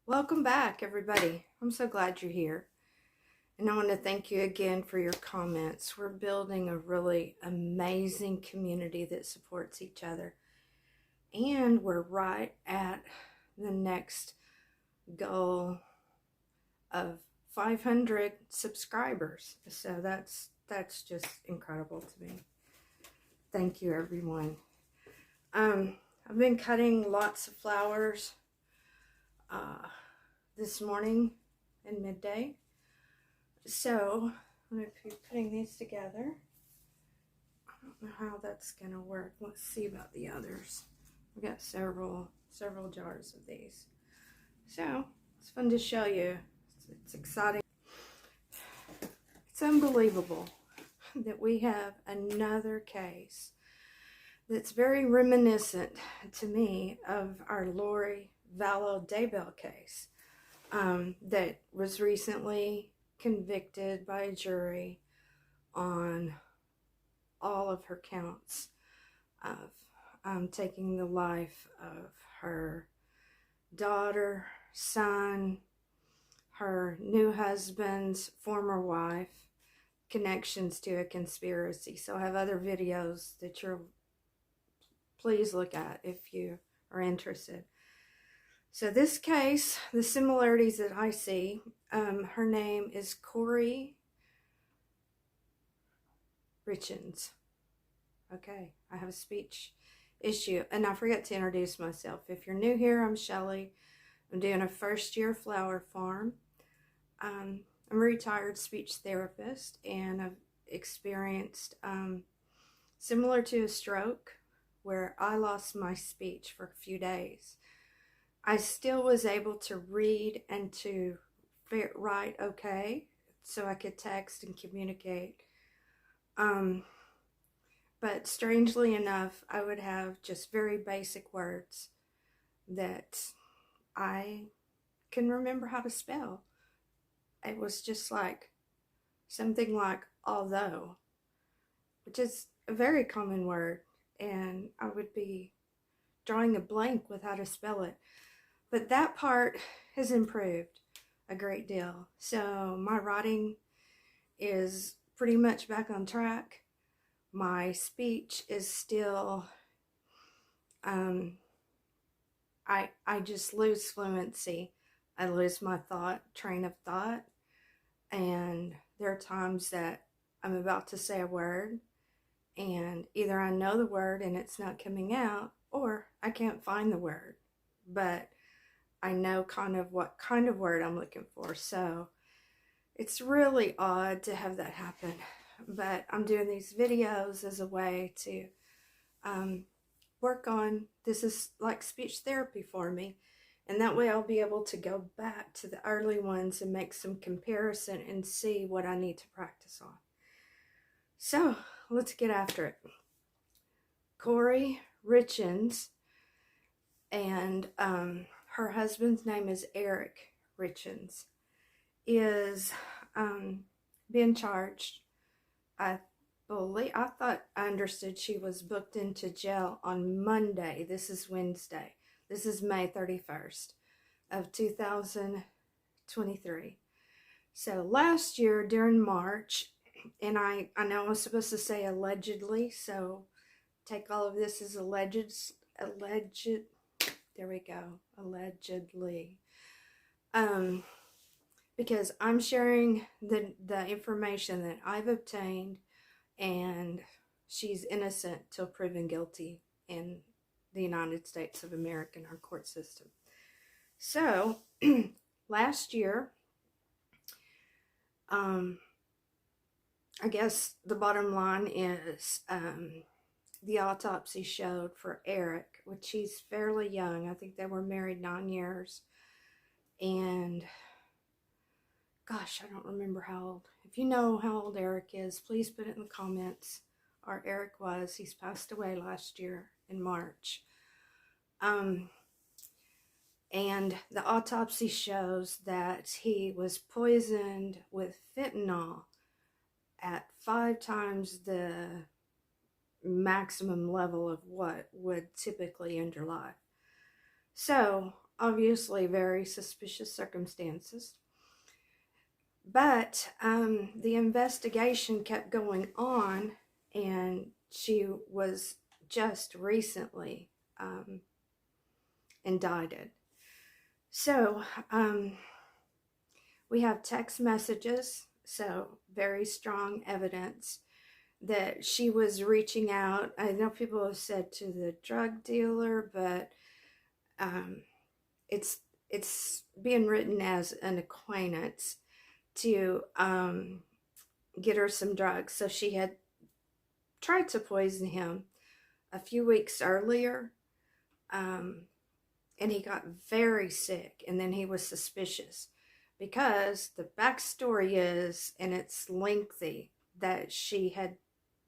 Welcome back, everybody. I'm so glad you're here. And I want to thank you again for your comments. We're building a really amazing community that supports each other. And we're right at the next goal of 500 subscribers. So that's just incredible to me. Thank you, everyone. I've been cutting lots of flowers this morning and midday. So I'm going to be putting these together. I don't know how that's going to work. Let's see about the others. I've got several jars of these. So it's fun to show you. It's exciting. It's unbelievable that we have another case that's very reminiscent to me of our Lori Vallow Daybell case that was recently convicted by a jury on all of her counts of taking the life of her daughter, son, her new husband's former wife, connections to a conspiracy. So I have other videos that please look at if you are interested. So this case, the similarities that I see, her name is Kouri Richins. Okay, I have a speech issue. And I forgot to introduce myself. If you're new here, I'm Shelly. I'm doing a first-year flower farm. I'm a retired speech therapist, and I've experienced similar to a stroke where I lost my speech for a few days. I still was able to read and to write okay, so I could text and communicate. But strangely enough, I would have just very basic words that I can remember how to spell. It was just like something like although, which is a very common word, and I would be drawing a blank with how to spell it. But that part has improved a great deal. So my writing is pretty much back on track. My speech is still, I just lose fluency. I lose my train of thought. And there are times that I'm about to say a word, and either I know the word and it's not coming out, or I can't find the word. But I know kind of what kind of word I'm looking for. So it's really odd to have that happen. But I'm doing these videos as a way to work on, this is like speech therapy for me. And that way I'll be able to go back to the early ones and make some comparison and see what I need to practice on. So let's get after it. Kouri Richins, and her husband's name is Eric Richins, is being charged. I understood she was booked into jail on Monday. This is Wednesday. This is May 31st of 2023. So last year during March, and I know I'm supposed to say allegedly, so take all of this as alleged, there we go, allegedly. Because I'm sharing the information that I've obtained, and she's innocent till proven guilty in the United States of America in our court system. So last year, I guess the bottom line is the autopsy showed for Eric, which he's fairly young. I think they were married 9 years. And gosh, I don't remember how old. If you know how old Eric is, please put it in the comments. Or Eric was. He's passed away last year in March. And the autopsy shows that he was poisoned with fentanyl at 5 times the maximum level of what would typically end your life. So obviously very suspicious circumstances. But the investigation kept going on, and she was just recently indicted. So we have text messages, so very strong evidence that she was reaching out. I know people have said to the drug dealer, but it's being written as an acquaintance to get her some drugs. So she had tried to poison him a few weeks earlier, and he got very sick, and then he was suspicious because the backstory is, and it's lengthy, that she had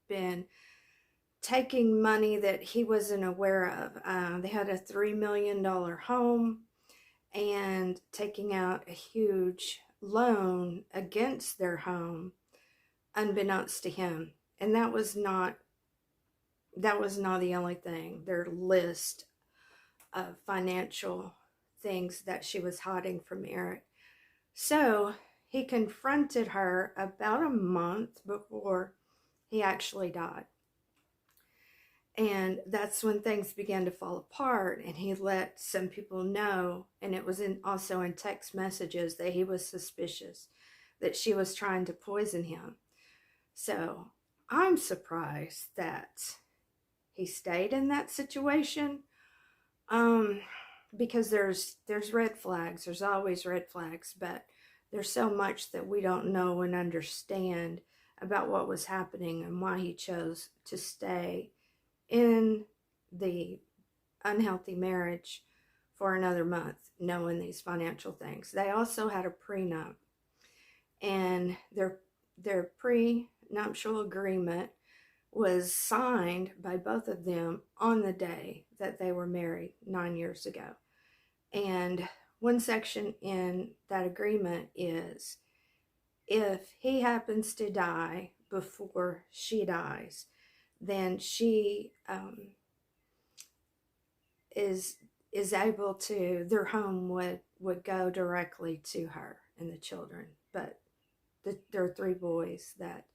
been taking money that he wasn't aware of. They had a $3 million home, and taking out a huge loan against their home unbeknownst to him. And that was not the only thing. Their list of financial things that she was hiding from Eric. So he confronted her about a month before he actually died. And that's when things began to fall apart, and he let some people know, and it was also in text messages, that he was suspicious that she was trying to poison him. So I'm surprised that he stayed in that situation, because there's red flags. There's always red flags, but there's so much that we don't know and understand about what was happening and why he chose to stay in the unhealthy marriage for another month, knowing these financial things. They also had a prenup, and their prenuptial agreement was signed by both of them on the day that they were married 9 years ago. And one section in that agreement is, if he happens to die before she dies, then she is able to, their home would go directly to her and the children. But there are 3 boys that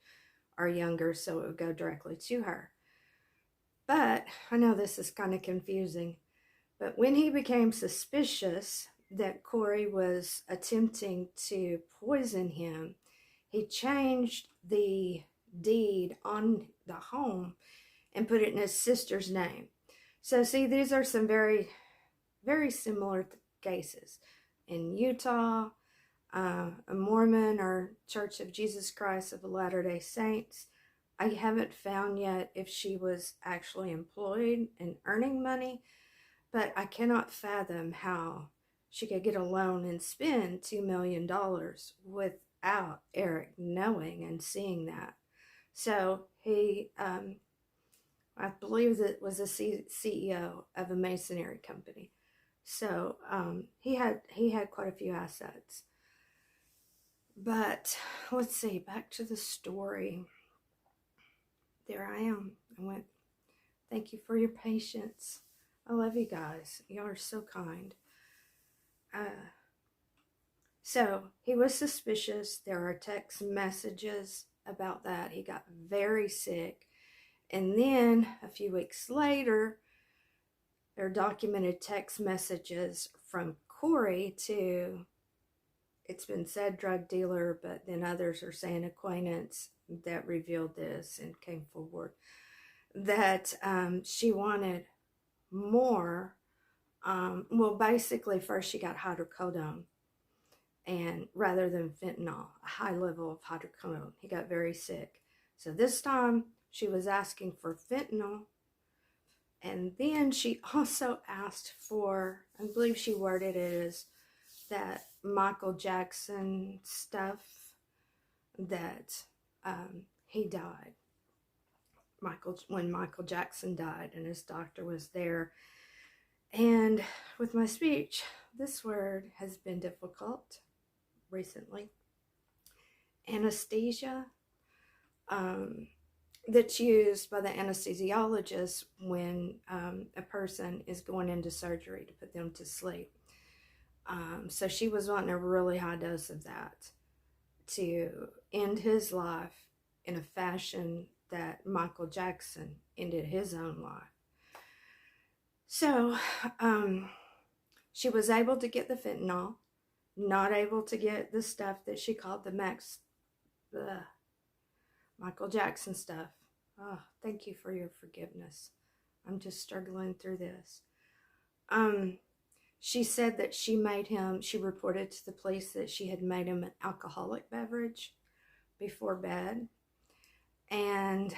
are younger, so it would go directly to her. But I know this is kind of confusing, but when he became suspicious that Kouri was attempting to poison him, he changed the deed on the home and put it in his sister's name. So see, these are some very, very similar cases. In Utah, a Morman, or Church of Jesus Christ of Latter-day Saints, I haven't found yet if she was actually employed and earning money, but I cannot fathom how she could get a loan and spend $2 million without Eric knowing and seeing that. So he, I believe that was a CEO of a masonry company. So he had quite a few assets. But let's see, back to the story. There I am. I went, thank you for your patience. I love you guys. Y'all are so kind. So he was suspicious. There are text messages about that. He got very sick. And then a few weeks later, there are documented text messages from Kouri to, it's been said drug dealer, but then others are saying acquaintance, that revealed this and came forward, that she wanted more. Well, basically, first she got hydrocodone, and rather than fentanyl, a high level of hydrocodone. He got very sick. So this time she was asking for fentanyl, and then she also asked for, I believe she worded it as that Michael Jackson stuff, that he died. When Michael Jackson died, and his doctor was there. And with my speech, this word has been difficult recently. Anesthesia, that's used by the anesthesiologist when a person is going into surgery to put them to sleep. So she was wanting a really high dose of that to end his life in a fashion that Michael Jackson ended his own life. So she was able to get the fentanyl, not able to get the stuff that she called the Michael Jackson stuff. Oh, thank you for your forgiveness. I'm just struggling through this. She said that she reported to the police that she had made him an alcoholic beverage before bed. And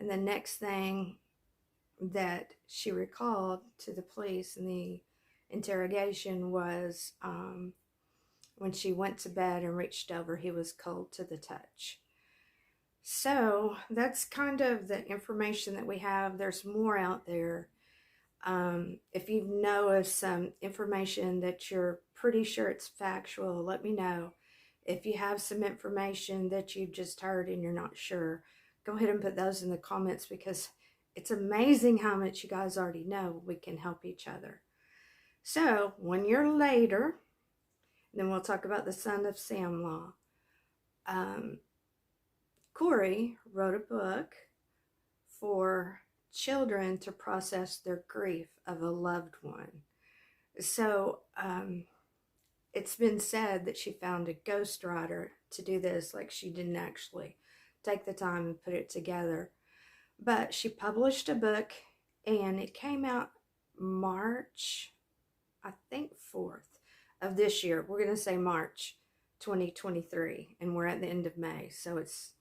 the next thing that she recalled to the police in the interrogation was when she went to bed and reached over, he was cold to the touch. So that's kind of the information that we have. There's more out there. If you know of some information that you're pretty sure it's factual, let me know. If you have some information that you just heard and you're not sure, go ahead and put those in the comments, because it's amazing how much you guys already know. We can help each other. So 1 year later, then we'll talk about the Son of Sam law. Kouri wrote a book for children to process their grief of a loved one. So it's been said that she found a ghostwriter to do this, like she didn't actually take the time and put it together. But she published a book, and it came out March, I think 4th of this year. We're going to say March 2023, and we're at the end of May. So it's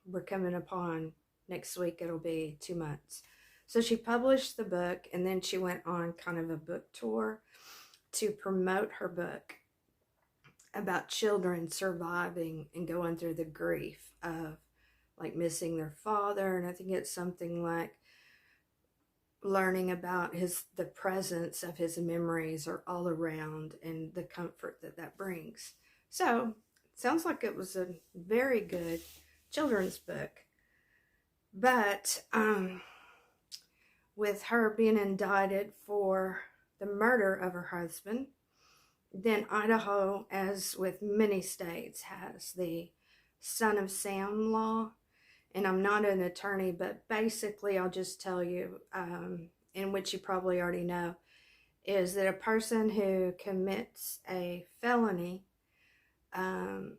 we're coming upon next week. It'll be 2 months. So she published the book, and then she went on kind of a book tour to promote her book about children surviving and going through the grief of like missing their father. And I think it's something like learning about the presence of his memories are all around, and the comfort that brings. So sounds like it was a very good children's book. But with her being indicted for the murder of her husband, then Idaho, as with many states, has the Son of Sam law. And I'm not an attorney, but basically I'll just tell you, in which you probably already know, is that a person who commits a felony, I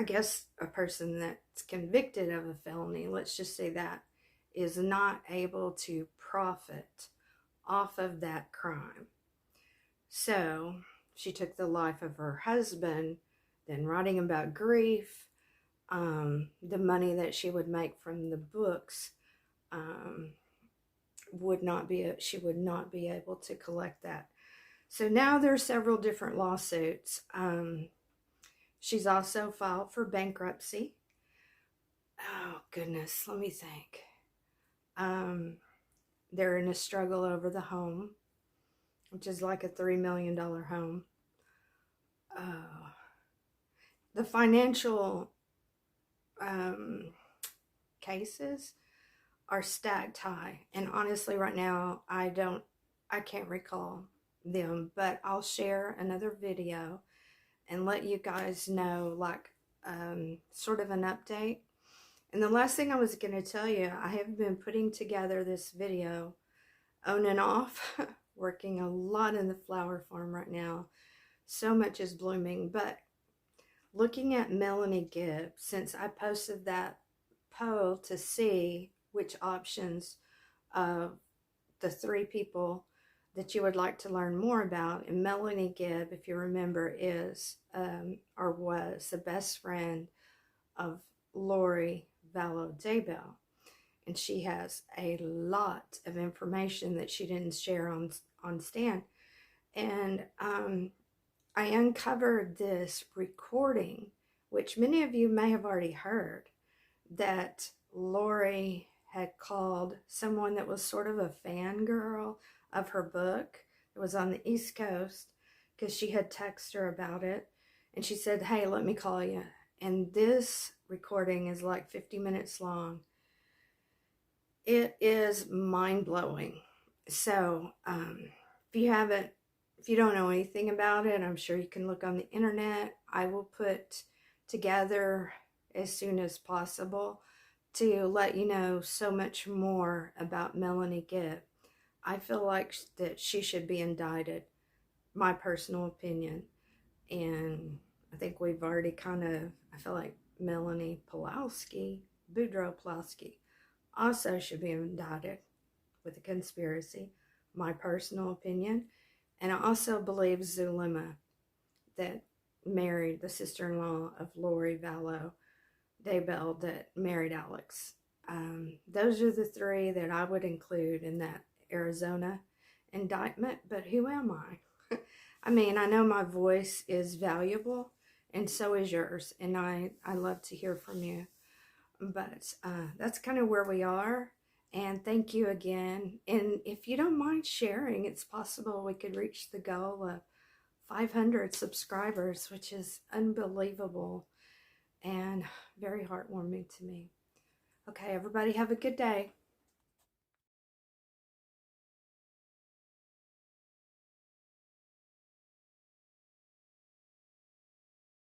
guess a person that's convicted of a felony, let's just say that, is not able to profit off of that crime. So she took the life of her husband, then writing about grief, the money that she would make from the books she would not be able to collect that. So now there's several different lawsuits. She's also filed for bankruptcy. Oh goodness, let me think. They're in a struggle over the home, which is like a $3 million home. The financial cases are stacked high, and honestly right now I can't recall them, but I'll share another video and let you guys know, like sort of an update. And the last thing I was going to tell you, I have been putting together this video on and off, working a lot in the flower farm right now. So much is blooming, but looking at Melanie Gibb, since I posted that poll to see which options of the 3 people that you would like to learn more about. And Melanie Gibb, if you remember, is or was the best friend of Lori Vallow Daybell. And she has a lot of information that she didn't share on Stan. And I uncovered this recording, which many of you may have already heard, that Lori had called someone that was sort of a fangirl of her book. It was on the East Coast, because she had texted her about it. And she said, hey, let me call you. And this recording is like 50 minutes long. It is mind-blowing. So, if you don't know anything about it, I'm sure you can look on the internet. I will put together as soon as possible to let you know so much more about Melanie Gibb. I feel like that she should be indicted, my personal opinion. And I think we've already I feel like Melanie Boudreaux Pulowski also should be indicted with a conspiracy, my personal opinion. And I also believe Zulema, that married the sister-in-law of Lori Vallow, Daybell, that married Alex. Those are the three that I would include in that Arizona indictment. But who am I? I mean, I know my voice is valuable, and so is yours. And I love to hear from you. But that's kind of where we are. And thank you again. And if you don't mind sharing, it's possible we could reach the goal of 500 subscribers, which is unbelievable and very heartwarming to me. Okay, everybody have a good day.